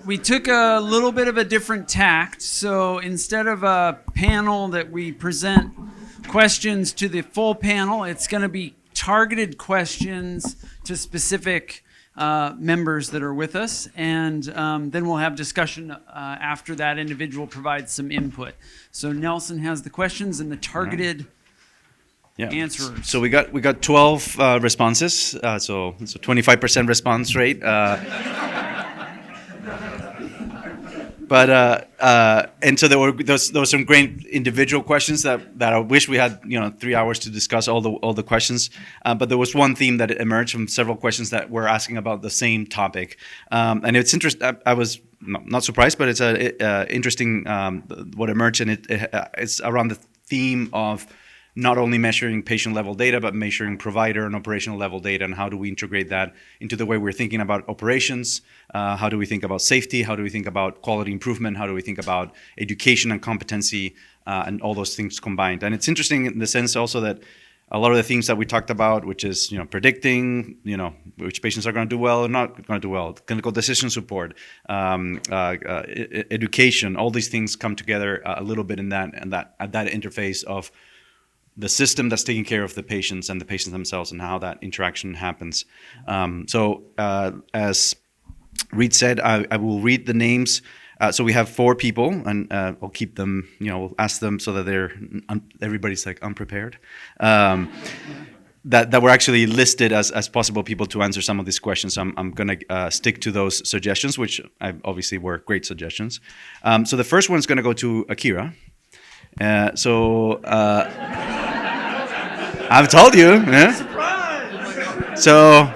we took a little bit of a different tact. So instead of a panel that we present questions to the full panel, it's going to be targeted questions to specific members that are with us, and then we'll have discussion after that individual provides some input. So Nelson has the questions and the targeted answers. So we got 12 responses, so it's a 25% response rate. And so there were some great individual questions that I wish we had 3 hours to discuss all the questions. But there was one theme that emerged from several questions that were asking about the same topic, and it's interesting. I was not surprised, but it's interesting what emerged, and it's around the theme of not only measuring patient-level data, but measuring provider and operational-level data, and how do we integrate that into the way we're thinking about operations? How do we think about safety? How do we think about quality improvement? How do we think about education and competency, and all those things combined? And it's interesting in the sense also that a lot of the themes that we talked about, which is predicting, which patients are going to do well or not going to do well, clinical decision support, education, all these things come together a little bit in that interface of the system that's taking care of the patients and the patients themselves, and how that interaction happens. So as Reed said, I will read the names. So we have 4 people, and I'll keep them, we'll ask them so that everybody's like unprepared. That were actually listed as possible people to answer some of these questions. So I'm going to stick to those suggestions, which obviously were great suggestions. So the first one's going to go to Akira. I've told you. Yeah? Surprise! So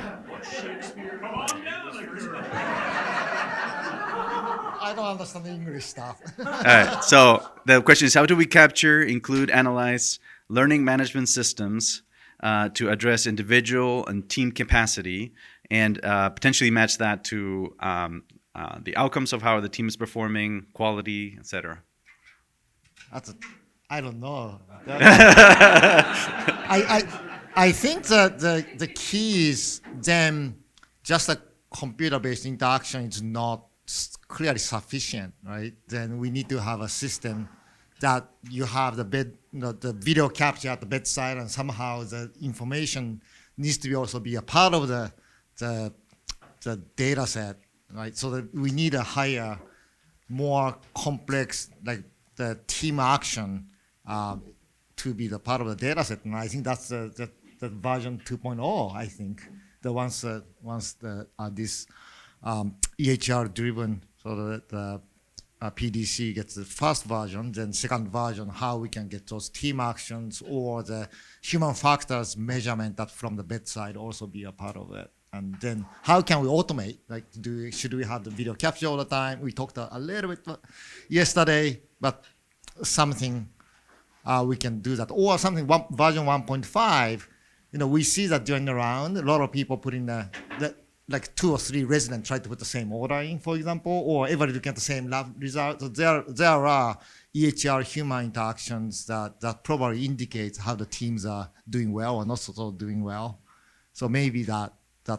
I don't understand the English stuff. All right. So the question is, how do we capture, include, analyze learning management systems to address individual and team capacity, and potentially match that to the outcomes of how the team is performing, quality, etc. I don't know. I think that the key is then just a computer-based interaction is not clearly sufficient, right? Then we need to have a system that you have the video capture at the bedside, and somehow the information needs to also be a part of the data set, right? So that we need a higher, more complex, like the team action to be the part of the data set. And I think that's the version 2.0, I think. Once this EHR driven, so that the PDC gets the first version, then second version, how we can get those team actions or the human factors measurement that from the bedside also be a part of it. And then how can we automate? Like, should we have the video capture all the time? We talked a little bit yesterday, but something we can do that. Or something, version 1.5, we see that during the round, a lot of people put in like 2 or 3 residents try to put the same order in, for example, or everybody looking at the same lab result. So there are EHR human interactions that probably indicates how the teams are doing well or not so doing well. So maybe that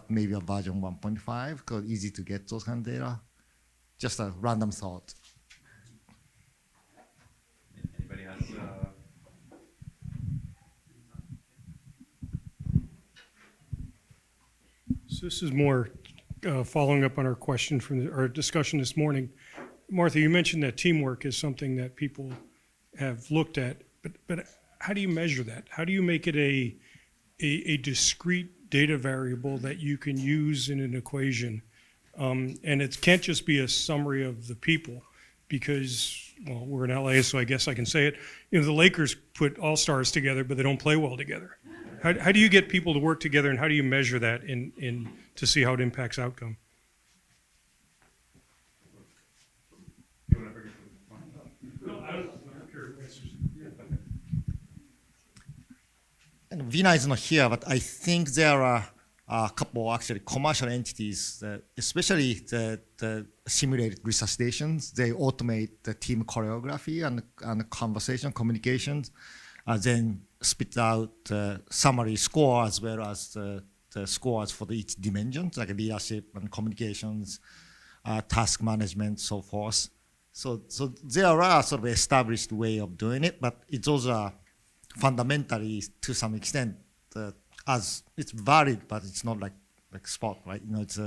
may be a version 1.5, because easy to get those kind of data. Just a random thought. Anybody has? So this is more following up on our question from our discussion this morning. Martha, you mentioned that teamwork is something that people have looked at, but how do you measure that? How do you make it a discrete data variable that you can use in an equation? And it can't just be a summary of the people, because, well, we're in LA, so I guess I can say it. The Lakers put all-stars together, but they don't play well together. How do you get people to work together, and how do you measure that to see how it impacts outcome? And Vina is not here, but I think there are a couple actually commercial entities, especially the simulated resuscitations. They automate the team choreography and conversation communications, then spit out summary score as well as the scores for each dimension, like leadership and communications, task management, so forth. So there are sort of established way of doing it, but it's also fundamentally, to some extent, as it's valid, but it's not like spot, right? You know, it's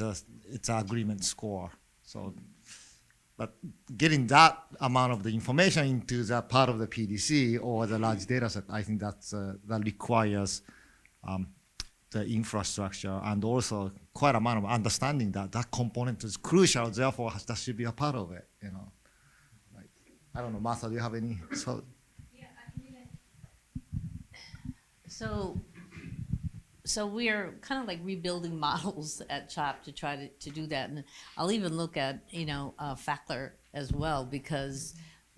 an agreement score. So, but getting that amount of the information into that part of the PDC or the large data set, I think that requires the infrastructure and also quite amount of understanding that that component is crucial. Therefore, that should be a part of it. You know, like, I don't know, Martha, do you have any? So, So we are kind of like rebuilding models at CHOP to try to do that. And I'll even look at, Fackler as well, because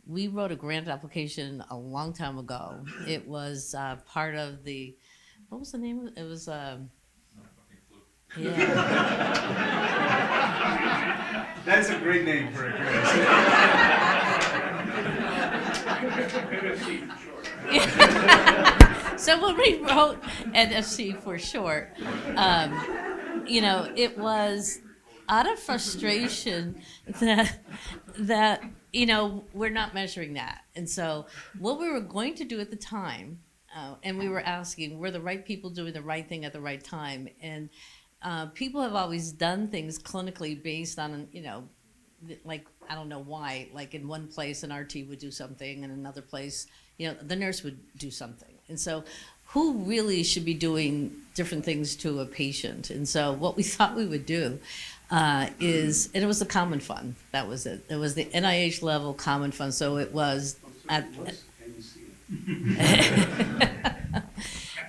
we wrote a grant application a long time ago. It was part of the, what was the name of it? It was, yeah. That's a great name for a So when we wrote NFC for short, it was out of frustration that we're not measuring that. And so what we were going to do at the time, and we were asking, were the right people doing the right thing at the right time? And people have always done things clinically based on, like, I don't know why, like in one place an RT would do something and another place, the nurse would do something. And so who really should be doing different things to a patient? And so what we thought we would do is, and it was the Common Fund, that was it. It was the NIH level Common Fund, so it was at,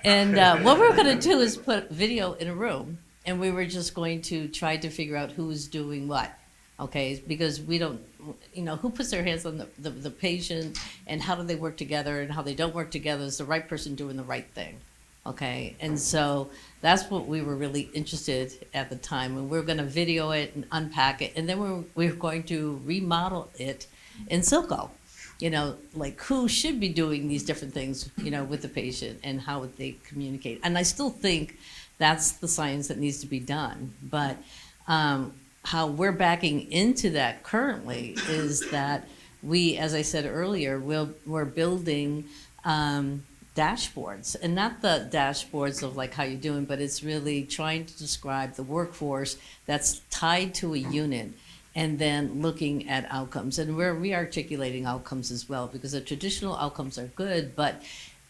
and what we were gonna do is put video in a room, and we were just going to try to figure out who's doing what. Okay, because we don't, who puts their hands on the patient and how do they work together and how they don't work together, is the right person doing the right thing. Okay, and so that's what we were really interested at the time, and we were going to video it and unpack it, and then we were going to remodel it in Silco. Like who should be doing these different things, with the patient and how would they communicate. And I still think that's the science that needs to be done, but how we're backing into that currently is that we, as I said earlier, we're building dashboards, and not the dashboards of like how you're doing, but it's really trying to describe the workforce that's tied to a unit and then looking at outcomes. And we're re-articulating outcomes as well, because the traditional outcomes are good, but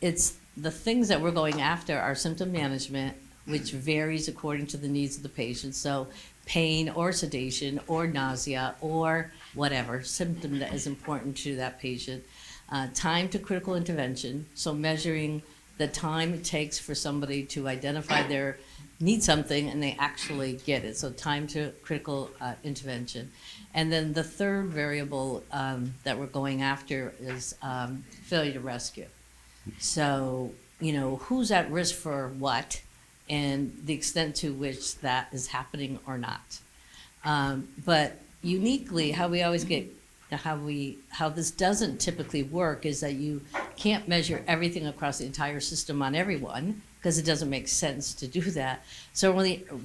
it's the things that we're going after are symptom management, which varies according to the needs of the patient. So pain or sedation or nausea or whatever symptom that is important to that patient. Time to critical intervention, so measuring the time it takes for somebody to identify their need something and they actually get it. So time to critical intervention. And then the third variable that we're going after is failure to rescue. So, who's at risk for what, and the extent to which that is happening or not. But uniquely, how this doesn't typically work is that you can't measure everything across the entire system on everyone, because it doesn't make sense to do that. So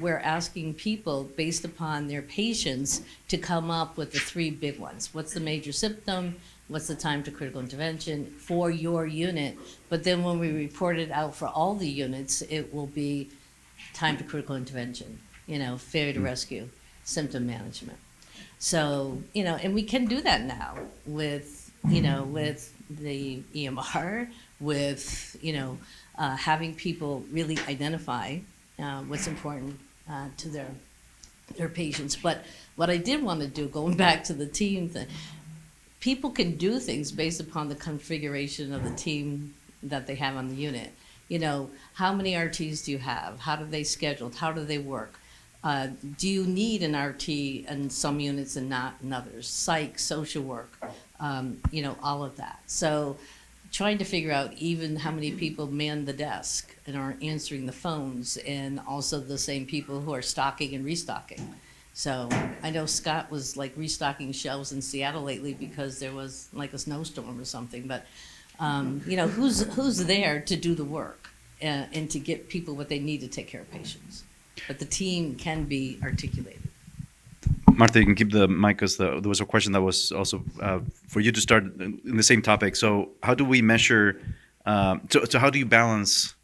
we're asking people, based upon their patients, to come up with the three big ones. What's the major symptom? What's the time to critical intervention for your unit? But then when we report it out for all the units, it will be time to critical intervention, failure to rescue, symptom management. So, and we can do that now with, with the EMR, with, having people really identify what's important to their patients. But what I did want to do, going back to the team thing, people can do things based upon the configuration of the team that they have on the unit. How many RTs do you have? How do they schedule? How do they work? Do you need an RT in some units and not in others? Psych, social work, all of that. So trying to figure out even how many people man the desk and are answering the phones, and also the same people who are stocking and restocking. So I know Scott was like restocking shelves in Seattle lately because there was like a snowstorm or something, but who's there to do the work and to get people what they need to take care of patients. But the team can be articulated. Martha, you can keep the mic because there was a question that was also for you to start in the same topic. So how do we measure, so how do you balance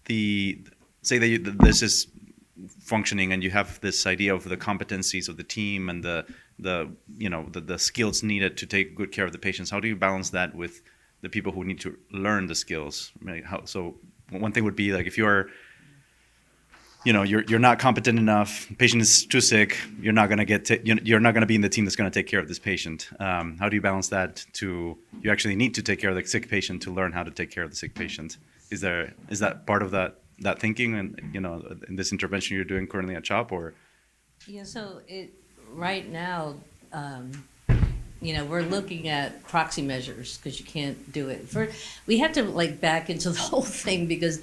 say that this is functioning and you have this idea of the competencies of the team and the skills needed to take good care of the patients. How do you balance that with the people who need to learn the skills? Right? So one thing would be like if you're not competent enough, patient is too sick, you're not going to you're not going to be in the team that's going to take care of this patient. How do you balance that to you actually need to take care of the sick patient to learn how to take care of the sick patient? Is that part of that thinking and in this intervention you're doing currently at CHOP or? Yeah, so right now, we're looking at proxy measures because you can't do it. We had to back into the whole thing because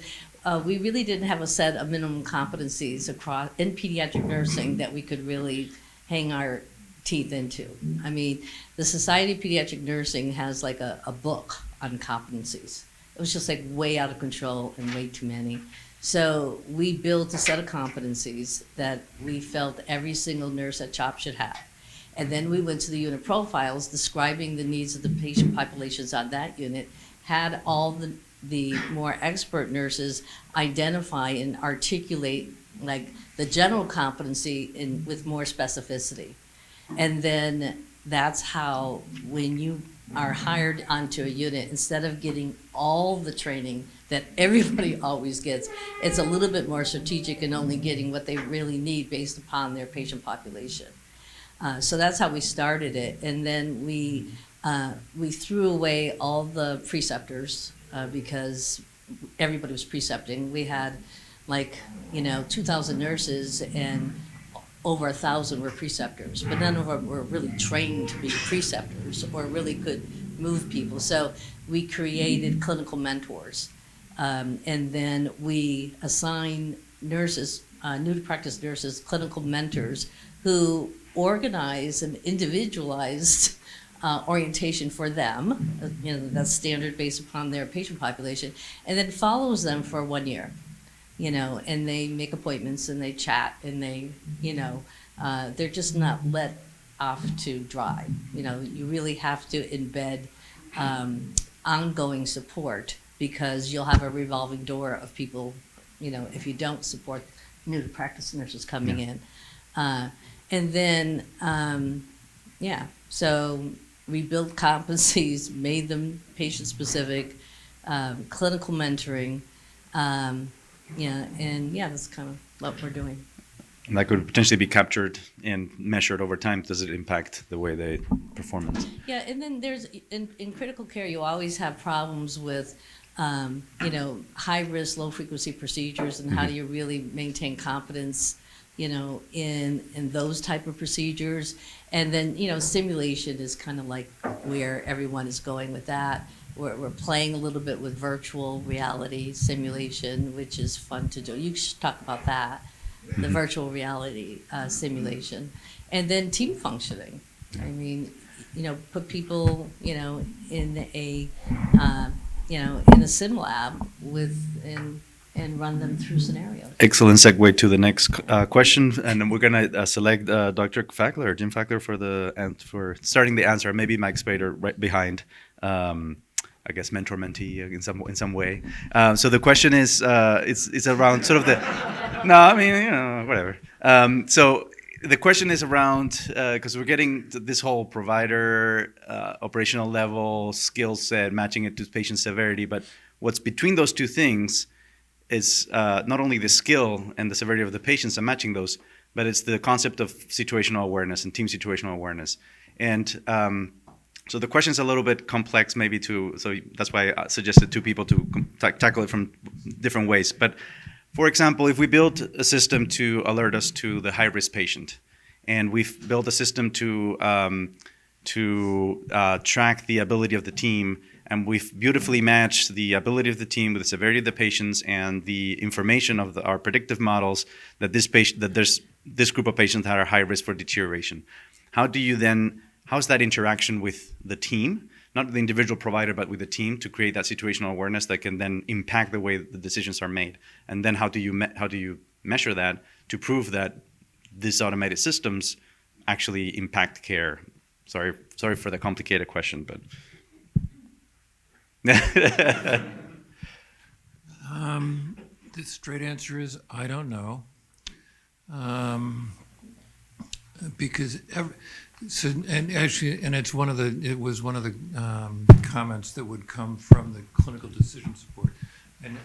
we really didn't have a set of minimum competencies across in pediatric nursing that we could really hang our teeth into. I mean, the Society of Pediatric Nursing has a book on competencies. It was just way out of control and way too many. So we built a set of competencies that we felt every single nurse at CHOP should have. And then we went to the unit profiles describing the needs of the patient populations on that unit, had all the more expert nurses identify and articulate the general competency with more specificity. And then that's how when you are hired onto a unit, instead of getting all the training that everybody always gets, it's a little bit more strategic and only getting what they really need based upon their patient population. So that's how we started it. And then we threw away all the preceptors because everybody was precepting. We had 2,000 nurses and over 1,000 were preceptors, but none of them were really trained to be preceptors or really could move people. So we created clinical mentors. And then we assign nurses, new to practice nurses, clinical mentors who organize an individualized orientation for them, that's standard based upon their patient population, and then follows them for 1 year, and they make appointments and they chat and they, they're just not let off to dry. You really have to embed ongoing support because you'll have a revolving door of people, if you don't support new to practice nurses coming in. And then, so we built competencies, made them patient-specific, clinical mentoring, that's kind of what we're doing. And that could potentially be captured and measured over time. Does it impact the way they performance? Yeah, and then there's, in critical care, you always have problems with, high-risk, low-frequency procedures, and how do you really maintain competence in those type of procedures. And then, simulation is kind of where everyone is going with that. We're playing a little bit with virtual reality simulation, which is fun to do. You should talk about that, the virtual reality simulation. And then team functioning. I mean, put people, in a, in a sim lab and run them through scenarios. Excellent segue to the next question, and we're gonna select Dr. Fackler or Jim Fackler for starting the answer. Maybe Mike Spader right behind. I guess mentor-mentee in some way. So the question is, it's around sort of the. No, I mean whatever. So the question is around because we're getting to this whole provider operational level skill set, matching it to patient severity, but what's between those two things is not only the skill and the severity of the patients and matching those, but it's the concept of situational awareness and team situational awareness. And so the question is a little bit complex maybe so that's why I suggested two people to tackle it from different ways. But for example, if we build a system to alert us to the high-risk patient, and we've built a system to track the ability of the team, and we've beautifully matched the ability of the team with the severity of the patients and the information of our predictive models that there's this group of patients that are high risk for deterioration. How's that interaction with the team, not the individual provider, but with the team to create that situational awareness that can then impact the way the decisions are made? And then how do you measure that to prove that these automated systems actually impact care? Sorry for the complicated question, but. The straight answer is I don't know, because it was one of the comments that would come from the clinical decision support, and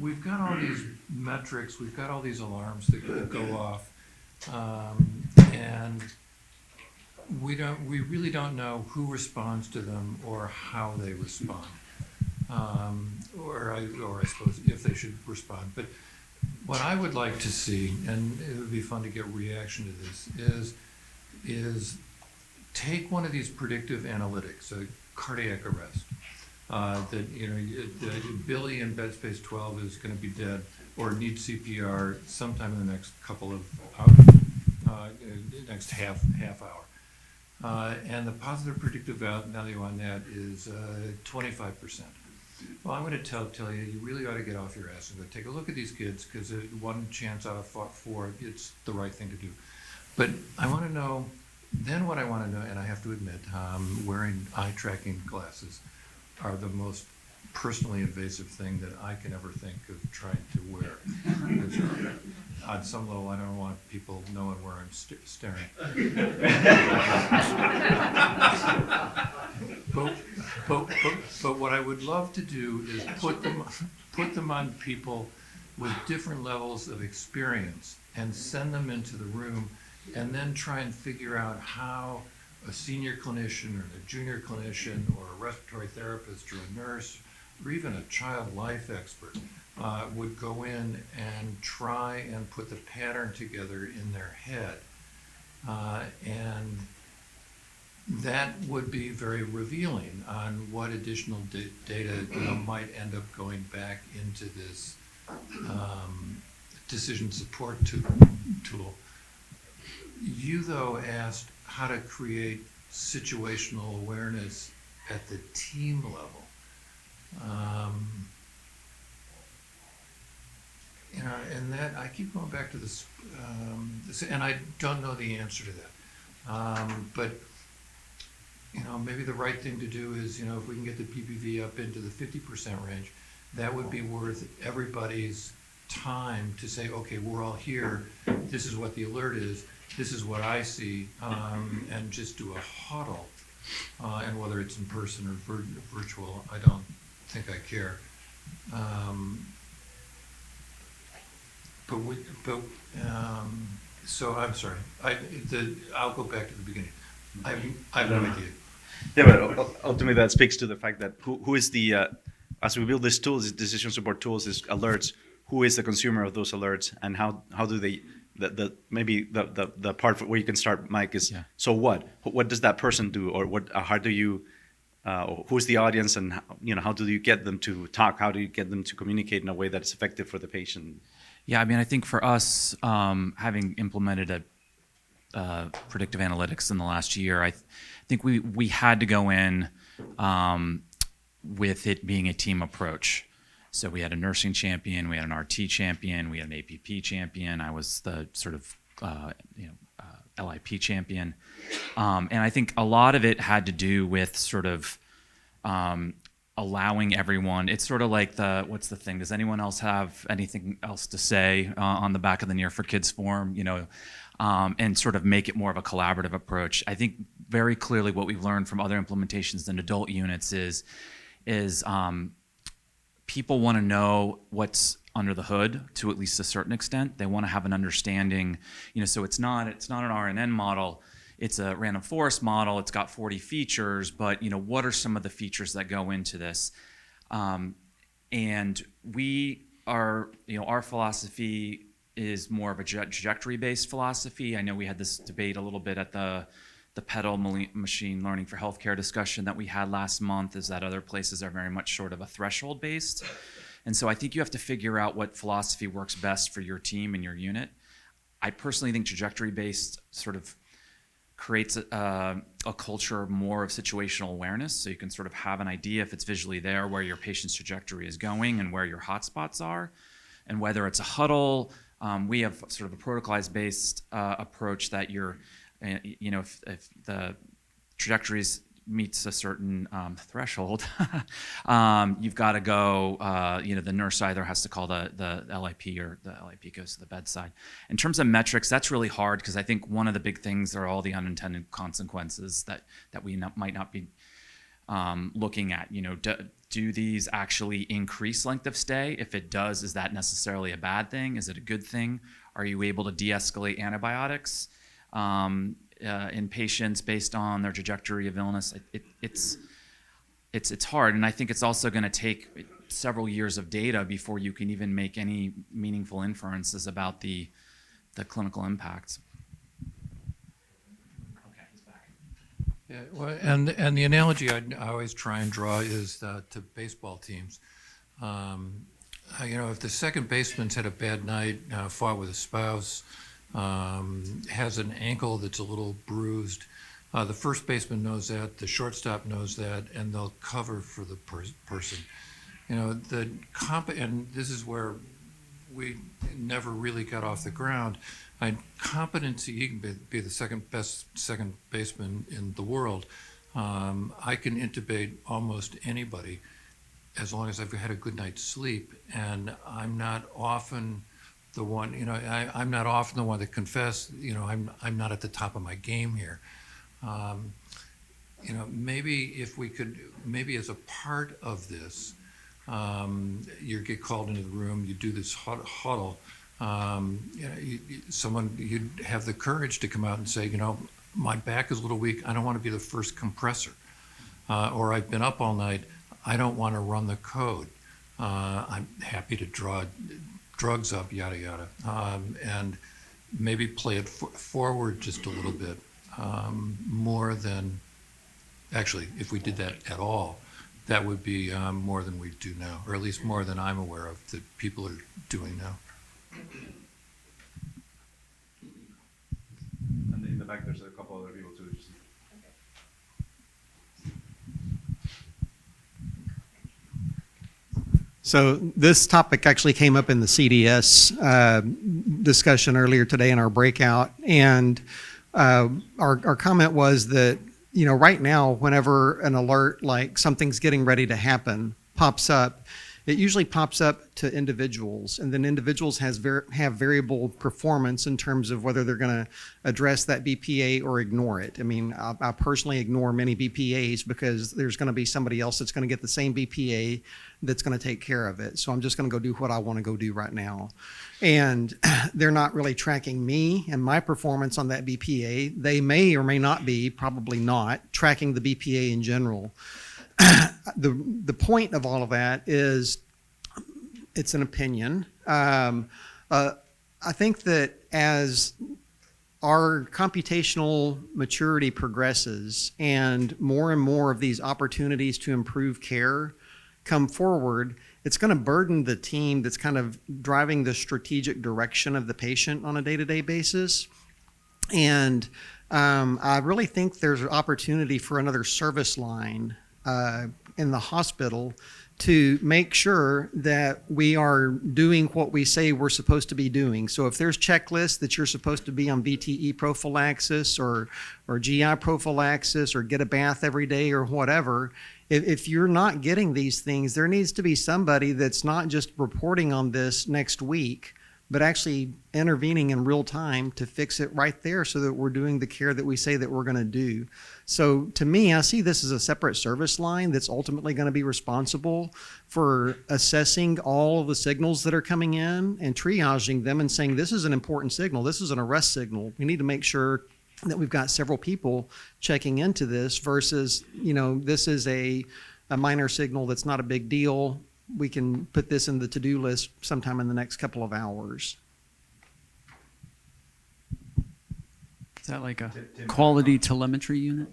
we've got all these metrics, we've got all these alarms that go off, and we really don't know who responds to them or how they respond. Or I suppose if they should respond. But what I would like to see, and it would be fun to get reaction to this, is take one of these predictive analytics, a cardiac arrest, that Billy in bed space 12 is going to be dead or needs CPR sometime in the next couple of hours, next half hour. And the positive predictive value on that is 25%. Well, I'm going to tell you, you really ought to get off your ass and go take a look at these kids, because one chance out of four, it's the right thing to do. But I want to know, then what I want to know, and I have to admit, wearing eye tracking glasses are the most personally invasive thing that I can ever think of trying to wear. On some level, I don't want people knowing where I'm staring. But what I would love to do is put them on people with different levels of experience and send them into the room, and then try and figure out how a senior clinician or a junior clinician or a respiratory therapist or a nurse or even a child life expert would go in and try and put the pattern together in their head. And that would be very revealing on what additional data might end up going back into this decision support tool. You, though, asked how to create situational awareness at the team level. And that I keep going back to this, and I don't know the answer to that. But maybe the right thing to do is, if we can get the PPV up into the 50% range, that would be worth everybody's time to say, okay, we're all here. This is what the alert is. This is what I see, and just do a huddle. And whether it's in person or virtual, I don't think I care. So I'm sorry. I'll go back to the beginning. I have no idea. Yeah, but ultimately that speaks to the fact that who is the as we build these tools, these decision support tools, these alerts, who is the consumer of those alerts, and how do they the part where you can start, Mike, is so what does that person do, or how do you who's the audience, and how do you get them to talk, how do you get them to communicate in a way that's effective for the patient? Yeah, I mean, I think for us, having implemented predictive analytics in the last year, I think we had to go in with it being a team approach. So we had a nursing champion, we had an RT champion, we had an APP champion. I was the sort of LIP champion, and I think a lot of it had to do with sort of allowing everyone. It's sort of like what's the thing? Does anyone else have anything else to say on the back of the Near for Kids form? And sort of make it more of a collaborative approach. I think very clearly what we've learned from other implementations in adult units is people want to know what's under the hood to at least a certain extent. They want to have an understanding, so it's not an RNN model. It's a random forest model. It's got 40 features, but what are some of the features that go into this? And we are, our philosophy is more of a trajectory-based philosophy. I know we had this debate a little bit at the PEDAL machine learning for healthcare discussion that we had last month, is that other places are very much sort of a threshold-based. And so I think you have to figure out what philosophy works best for your team and your unit. I personally think trajectory-based sort of creates a culture more of situational awareness, so you can sort of have an idea, if it's visually there, where your patient's trajectory is going and where your hotspots are, and whether it's a huddle, We have sort of a protocolized-based approach that you're, if the trajectories meets a certain threshold, you've got to go, the nurse either has to call the LIP or the LIP goes to the bedside. In terms of metrics, that's really hard because I think one of the big things are all the unintended consequences that we might not be looking at. Do these actually increase length of stay? If it does, is that necessarily a bad thing? Is it a good thing? Are you able to de-escalate antibiotics in patients based on their trajectory of illness? It's hard, and I think it's also going to take several years of data before you can even make any meaningful inferences about the clinical impacts. Okay, he's back. Yeah, well, and the analogy I always try and draw is to baseball teams. If the second baseman's had a bad night, fought with a spouse, has an ankle that's a little bruised, the first baseman knows that, the shortstop knows that, and they'll cover for the person. And this is where we never really got off the ground. Competency, he can be the second best second baseman in the world. I can intubate almost anybody as long as I've had a good night's sleep, and I'm not often the one, I'm not often the one to confess, I'm not at the top of my game here. Maybe if we could, maybe as a part of this, you get called into the room, you do this huddle, you'd have the courage to come out and say, my back is a little weak, I don't want to be the first compressor. Or I've been up all night, I don't want to run the code. I'm happy to draw drugs up, yada, yada. And maybe play it forward just a little bit, more than, actually, if we did that at all, that would be more than we do now, or at least more than I'm aware of that people are doing now. And in the back, there's a couple other people too. So this topic actually came up in the CDS discussion earlier today in our breakout, and our comment was that right now, whenever an alert like something's getting ready to happen pops up, it usually pops up to individuals, and then individuals have variable performance in terms of whether they're going to address that BPA or ignore it. I mean, I personally ignore many BPAs because there's going to be somebody else that's going to get the same BPA that's going to take care of it. So I'm just going to go do what I want to go do right now. And they're not really tracking me and my performance on that BPA. They may or may not be, probably not, tracking the BPA in general. The point of all of that is it's an opinion. I think that as our computational maturity progresses and more of these opportunities to improve care come forward, it's going to burden the team that's kind of driving the strategic direction of the patient on a day-to-day basis. And I really think there's an opportunity for another service line in the hospital to make sure that we are doing what we say we're supposed to be doing. So if there's checklists that you're supposed to be on VTE prophylaxis or GI prophylaxis or get a bath every day or whatever, if you're not getting these things, there needs to be somebody that's not just reporting on this next week, but actually intervening in real time to fix it right there so that we're doing the care that we say that we're going to do. So to me, I see this as a separate service line that's ultimately going to be responsible for assessing all of the signals that are coming in and triaging them and saying, this is an important signal. This is an arrest signal. We need to make sure that we've got several people checking into this versus, this is a minor signal that's not a big deal. We can put this in the to-do list sometime in the next couple of hours. Is that like a quality telemetry unit?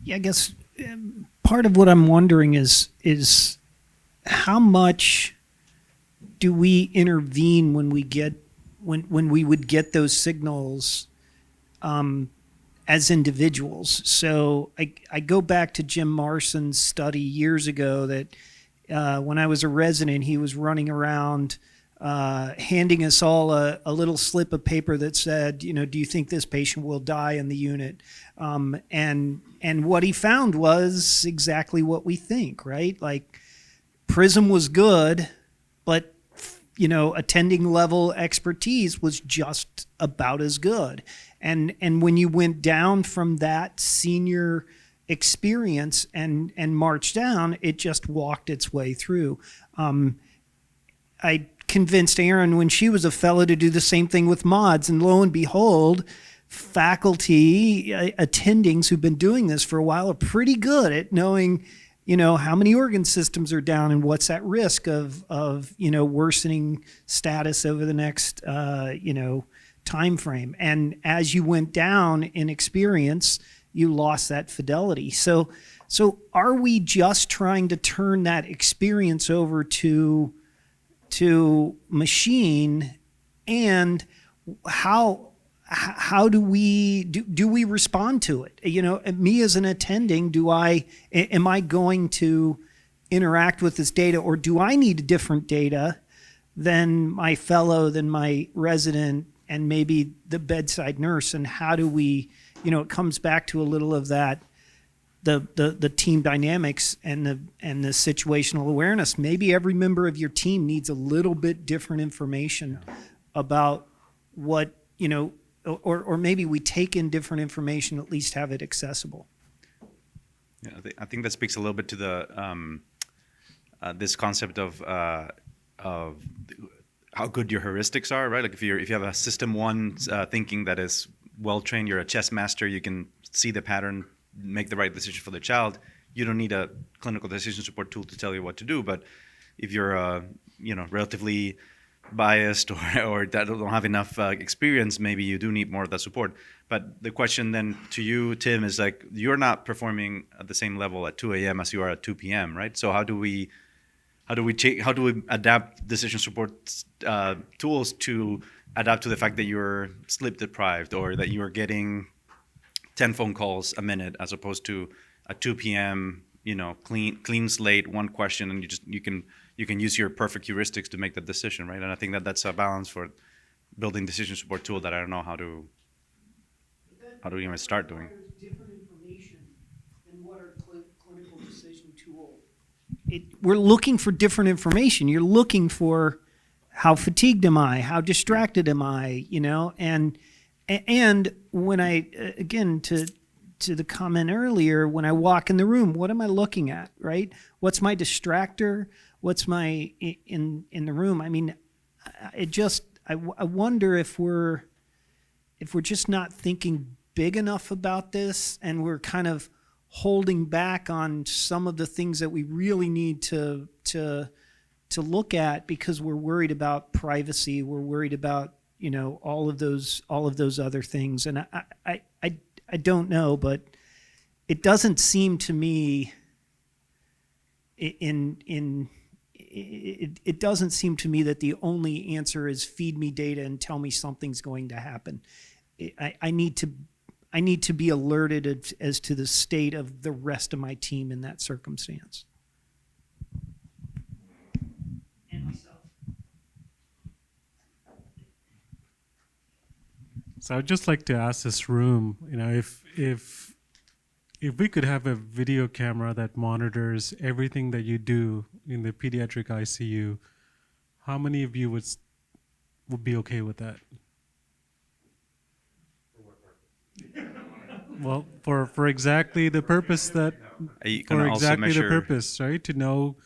Yeah, I guess part of what I'm wondering is how much do we intervene when we get when we would get those signals as individuals. So I go back to Jim Marson's study years ago that when I was a resident, he was running around handing us all a little slip of paper that said, do you think this patient will die in the unit? And what he found was exactly what we think, right? Like PRISM was good, but attending level expertise was just about as good. And when you went down from that senior experience and marched down, it just walked its way through. I convinced Erin when she was a fellow to do the same thing with mods, and lo and behold, faculty attendings who've been doing this for a while are pretty good at knowing how many organ systems are down and what's at risk of worsening status over the next time frame. And as you went down in experience, you lost that fidelity. So are we just trying to turn that experience over to machine, and how do we respond to it? Me as an attending, am I going to interact with this data, or do I need different data than my fellow, than my resident, and maybe the bedside nurse? And how do we, it comes back to a little of that, the team dynamics and the situational awareness. Maybe every member of your team needs a little bit different information about what, or maybe we take in different information, at least have it accessible. Yeah, I think that speaks a little bit to the this concept of how good your heuristics are, right? Like if you have a system one thinking that is well trained, you're a chess master, you can see the pattern, make the right decision for the child. You don't need a clinical decision support tool to tell you what to do. But if you're relatively biased or that don't have enough experience, maybe you do need more of that support. But the question then to you, Tim, is like, you're not performing at the same level at 2 a.m. as you are at 2 p.m., right? So how do we adapt decision support tools to adapt to the fact that you're sleep deprived, or that you're getting 10 phone calls a minute as opposed to at 2 p.m., clean slate, one question, and you can use your perfect heuristics to make that decision, right? And I think that's a balance for building decision support tool that I don't know how to even start doing. Different information than what our clinical decision tool. We're looking for different information. You're looking for how fatigued am I? How distracted am I? And when I, again, to the comment earlier, when I walk in the room, what am I looking at, right? What's my distractor? What's my in the room? I mean, I wonder if we're just not thinking big enough about this, and we're kind of holding back on some of the things that we really need to look at because we're worried about privacy. We're worried about all of those other things, and I don't know, but it doesn't seem to me it doesn't seem to me that the only answer is feed me data and tell me something's going to happen. I need to be alerted as to the state of the rest of my team in that circumstance. So I'd just like to ask this room, if we could have a video camera that monitors everything that you do in the pediatric ICU, how many of you would be okay with that? Well, for exactly the purpose that, for exactly the purpose, right? To know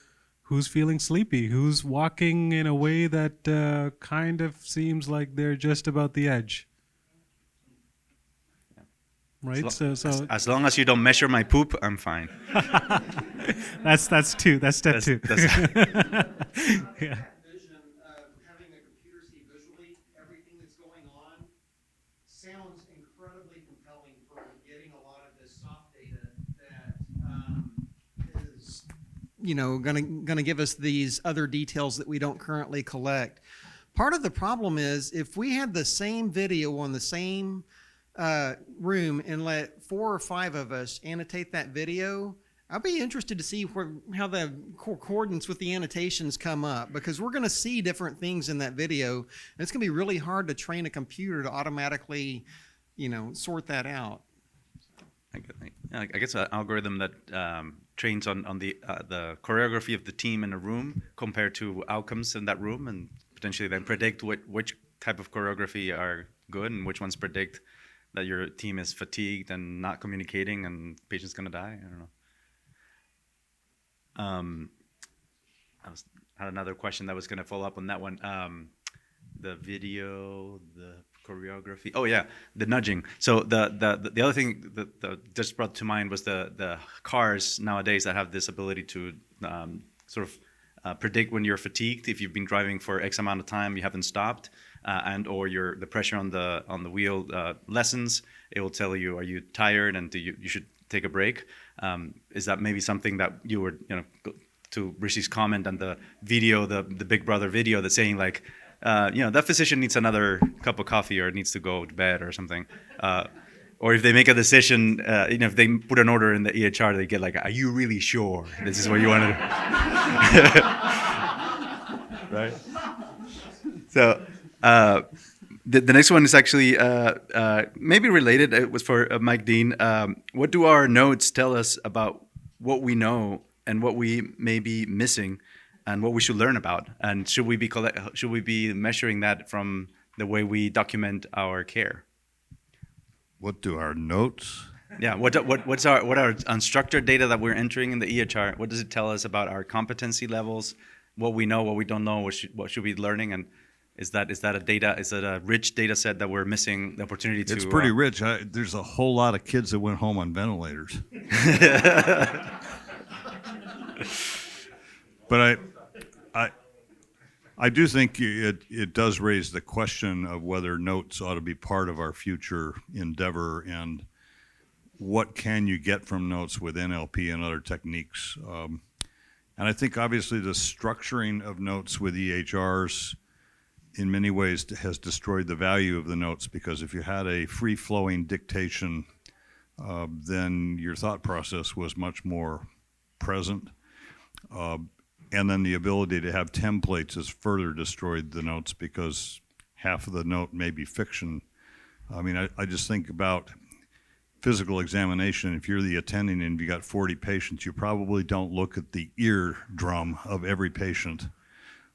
who's feeling sleepy, who's walking in a way that kind of seems like they're just about the edge. Right. As long as you don't measure my poop, I'm fine. That's step two. Yeah. Vision of having the computer see visually everything that's going on sounds incredibly compelling for getting a lot of this soft data that is, going to give us these other details that we don't currently collect. Part of the problem is if we had the same video on the same room and let 4 or 5 of us annotate that video, I'll be interested to see how the concordance with the annotations come up, because we're going to see different things in that video, and it's going to be really hard to train a computer to automatically, sort that out. I guess an algorithm that trains on the choreography of the team in a room compared to outcomes in that room, and potentially then predict which type of choreography are good and which ones predict that your team is fatigued and not communicating and patient's going to die. I don't know. Had another question that was going to follow up on that one. The video, the choreography. Oh yeah, the nudging. So the other thing that just brought to mind was the cars nowadays that have this ability to sort of predict when you're fatigued. If you've been driving for X amount of time, you haven't stopped, and or the pressure on the wheel lessens, it will tell you, are you tired, and you should take a break. Is that maybe something that you were, to Rishi's comment and the video, the Big Brother video that's saying like, that physician needs another cup of coffee or needs to go to bed or something. Or if they make a decision, if they put an order in the EHR, they get like, are you really sure this is what you want to do? Right? So the next one is actually maybe related. It was for Mike Dean. What do our notes tell us about what we know and what we may be missing and what we should learn about? And should we be measuring that from the way we document our care? What do our notes? Yeah, what our unstructured data that we're entering in the EHR? What does it tell us about our competency levels? What we know, what we don't know, what should we be learning? And is that a rich data set that we're missing the opportunity to? It's pretty rich. There's a whole lot of kids that went home on ventilators. But I do think it does raise the question of whether notes ought to be part of our future endeavor, and what can you get from notes with NLP and other techniques. And I think obviously the structuring of notes with EHRs in many ways has destroyed the value of the notes, because if you had a free-flowing dictation, then your thought process was much more present. And then the ability to have templates has further destroyed the notes, because half of the note may be fiction. I mean, I just think about physical examination. If you're the attending and you got 40 patients, you probably don't look at the eardrum of every patient.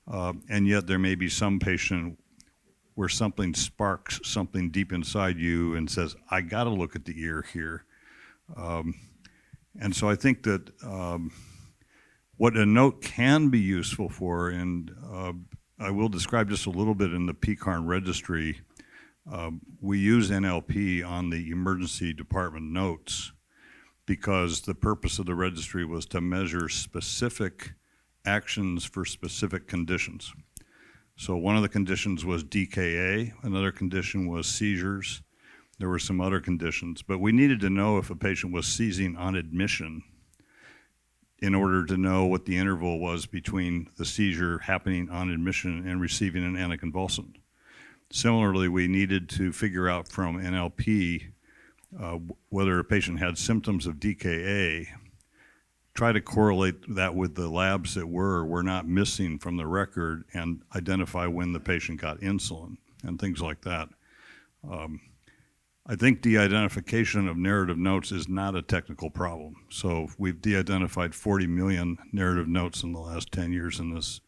And yet there may be some patient where something sparks something deep inside you and says, I got to look at the ear here. And so I think that what a note can be useful for, and I will describe just a little bit in the PCARN registry, we use NLP on the emergency department notes because the purpose of the registry was to measure specific actions for specific conditions. So one of the conditions was DKA, another condition was seizures. There were some other conditions, but we needed to know if a patient was seizing on admission in order to know what the interval was between the seizure happening on admission and receiving an anticonvulsant. Similarly, we needed to figure out from NLP whether a patient had symptoms of DKA, try to correlate that with the labs that were not missing from the record, and identify when the patient got insulin and things like that. I think de-identification of narrative notes is not a technical problem. So we've de-identified 40 million narrative notes in the last 10 years in this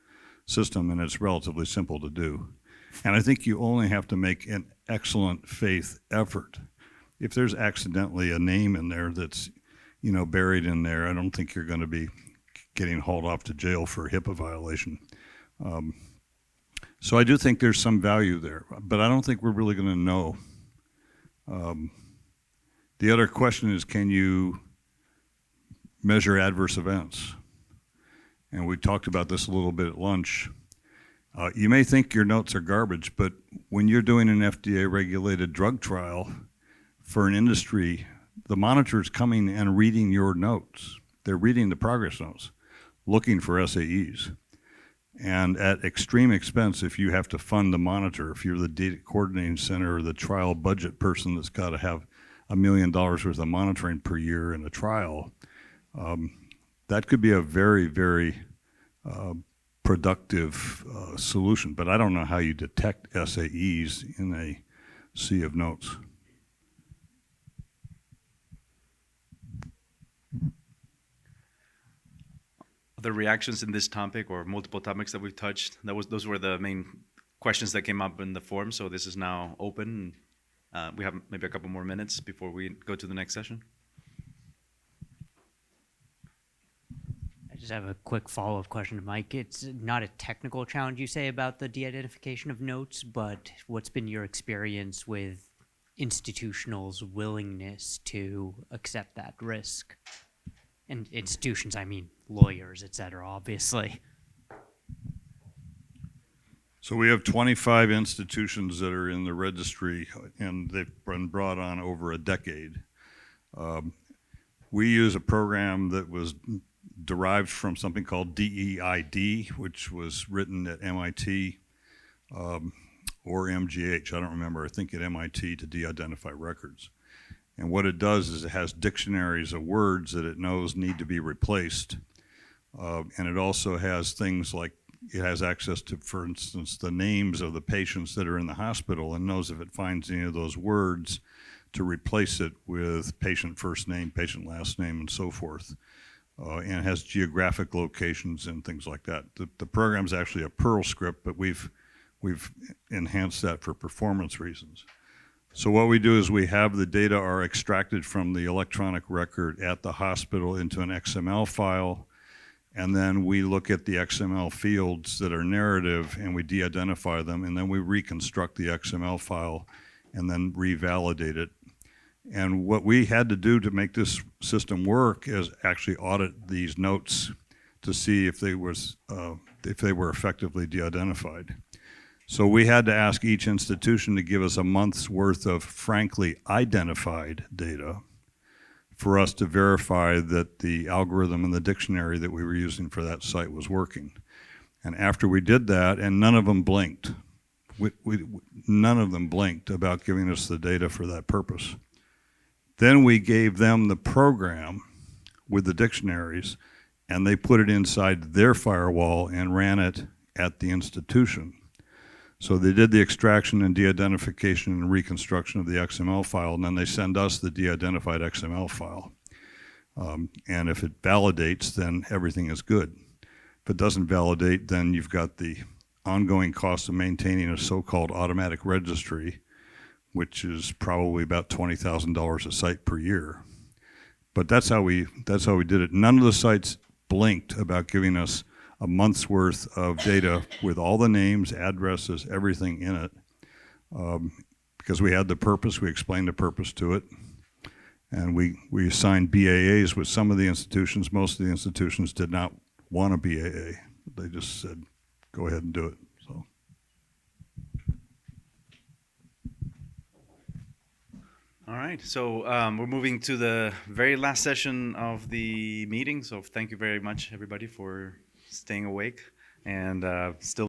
system, and it's relatively simple to do. And I think you only have to make an excellent faith effort. If there's accidentally a name in there that's, buried in there, I don't think you're going to be getting hauled off to jail for a HIPAA violation. So I do think there's some value there, but I don't think we're really going to know. The other question is, can you measure adverse events? And we talked about this a little bit at lunch. You may think your notes are garbage, but when you're doing an FDA-regulated drug trial for an industry, the monitor's coming and reading your notes. They're reading the progress notes, looking for SAEs. And at extreme expense, if you have to fund the monitor, if you're the data coordinating center or the trial budget person that's got to have $1 million worth of monitoring per year in a trial, That could be a very, very productive solution, but I don't know how you detect SAEs in a sea of notes. The reactions in this topic or multiple topics that we've touched, those were the main questions that came up in the forum. So this is now open. We have maybe a couple more minutes before we go to the next session. I just have a quick follow-up question to Mike. It's not a technical challenge, you say, about the de-identification of notes, but what's been your experience with institutionals' willingness to accept that risk? And institutions, I mean lawyers, et cetera, obviously. So we have 25 institutions that are in the registry, and they've been brought on over a decade. We use a program that was derived from something called DEID, which was written at MIT or MGH, I don't remember, I think at MIT, to de-identify records. And what it does is it has dictionaries of words that it knows need to be replaced. And it also has things like, it has access to, for instance, the names of the patients that are in the hospital and knows if it finds any of those words to replace it with patient first name, patient last name, and so forth. And it has geographic locations and things like that. The program's actually a Perl script, but we've enhanced that for performance reasons. So what we do is we have the data are extracted from the electronic record at the hospital into an XML file, and then we look at the XML fields that are narrative and we de-identify them, and then we reconstruct the XML file and then revalidate it. And what we had to do to make this system work is actually audit these notes to see if they were effectively de-identified. So we had to ask each institution to give us a month's worth of frankly identified data for us to verify that the algorithm and the dictionary that we were using for that site was working. And after we did that, and none of them blinked, none of them blinked about giving us the data for that purpose. Then we gave them the program with the dictionaries, and they put it inside their firewall and ran it at the institution. So they did the extraction and de-identification and reconstruction of the XML file, and then they send us the de-identified XML file. And if it validates, then everything is good. If it doesn't validate, then you've got the ongoing cost of maintaining a so-called automatic registry, which is probably about $20,000 a site per year. But that's how we did it. None of the sites blinked about giving us a month's worth of data with all the names, addresses, everything in it. Because we had the purpose, we explained the purpose to it. And we assigned BAAs with some of the institutions. Most of the institutions did not want a BAA. They just said, go ahead and do it. So. All right, so we're moving to the very last session of the meeting. So thank you very much, everybody, for staying awake and still